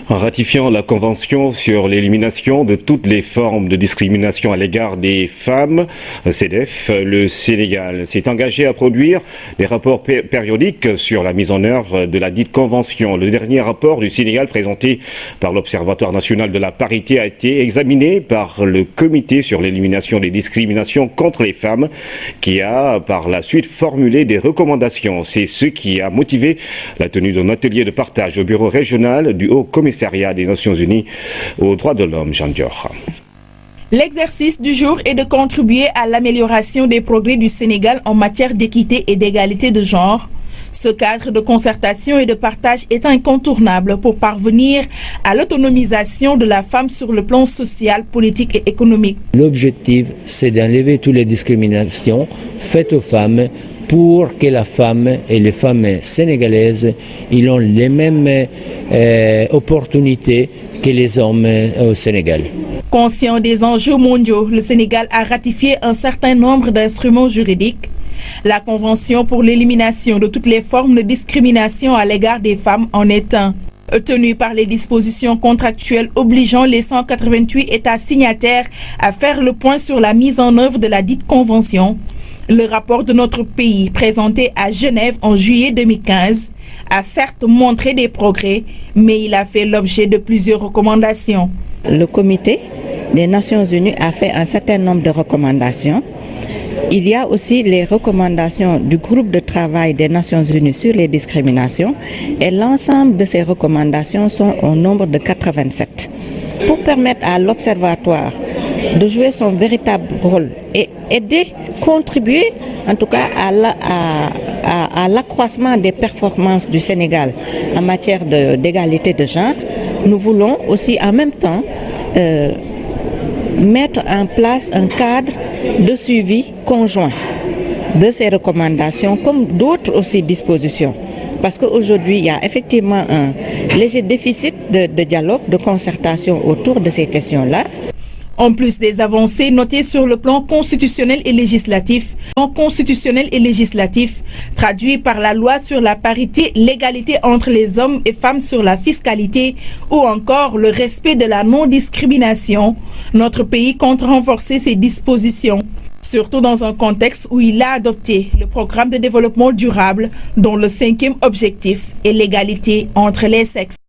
En ratifiant la Convention sur l'élimination de toutes les formes de discrimination à l'égard des femmes, CEDEF, le Sénégal s'est engagé à produire des rapports périodiques sur la mise en œuvre de la dite Convention. Le dernier rapport du Sénégal présenté par l'Observatoire national de la parité a été examiné par le Comité sur l'élimination des discriminations contre les femmes qui a par la suite formulé des recommandations. C'est ce qui a motivé la tenue d'un atelier de partage au bureau régional du Haut Commissariat des Nations Unies aux droits de l'homme, Jean Dior. L'exercice du jour est de contribuer à l'amélioration des progrès du Sénégal en matière d'équité et d'égalité de genre. Ce cadre de concertation et de partage est incontournable pour parvenir à l'autonomisation de la femme sur le plan social, politique et économique. L'objectif, c'est d'enlever toutes les discriminations faites aux femmes pour que la femme et les femmes sénégalaises aient les mêmes opportunités que les hommes au Sénégal. Conscient des enjeux mondiaux, le Sénégal a ratifié un certain nombre d'instruments juridiques. La Convention pour l'élimination de toutes les formes de discrimination à l'égard des femmes en est un. Tenu par les dispositions contractuelles obligeant les 188 États signataires à faire le point sur la mise en œuvre de la dite Convention, le rapport de notre pays, présenté à Genève en juillet 2015, a certes montré des progrès, mais il a fait l'objet de plusieurs recommandations. Le Comité des Nations Unies a fait un certain nombre de recommandations. Il y a aussi les recommandations du groupe de travail des Nations Unies sur les discriminations et l'ensemble de ces recommandations sont au nombre de 87. Pour permettre à l'Observatoire de jouer son véritable rôle et aider, contribuer en tout cas à l'accroissement des performances du Sénégal en matière d'égalité de genre, nous voulons aussi en même temps mettre en place un cadre de suivi conjoint de ces recommandations comme d'autres aussi dispositions. Parce qu'aujourd'hui, il y a effectivement un léger déficit de dialogue, de concertation autour de ces questions-là. En plus des avancées notées sur le plan constitutionnel et législatif, traduit par la loi sur la parité, l'égalité entre les hommes et femmes sur la fiscalité ou encore le respect de la non-discrimination, notre pays compte renforcer ces dispositions, surtout dans un contexte où il a adopté le programme de développement durable dont le 5e objectif est l'égalité entre les sexes.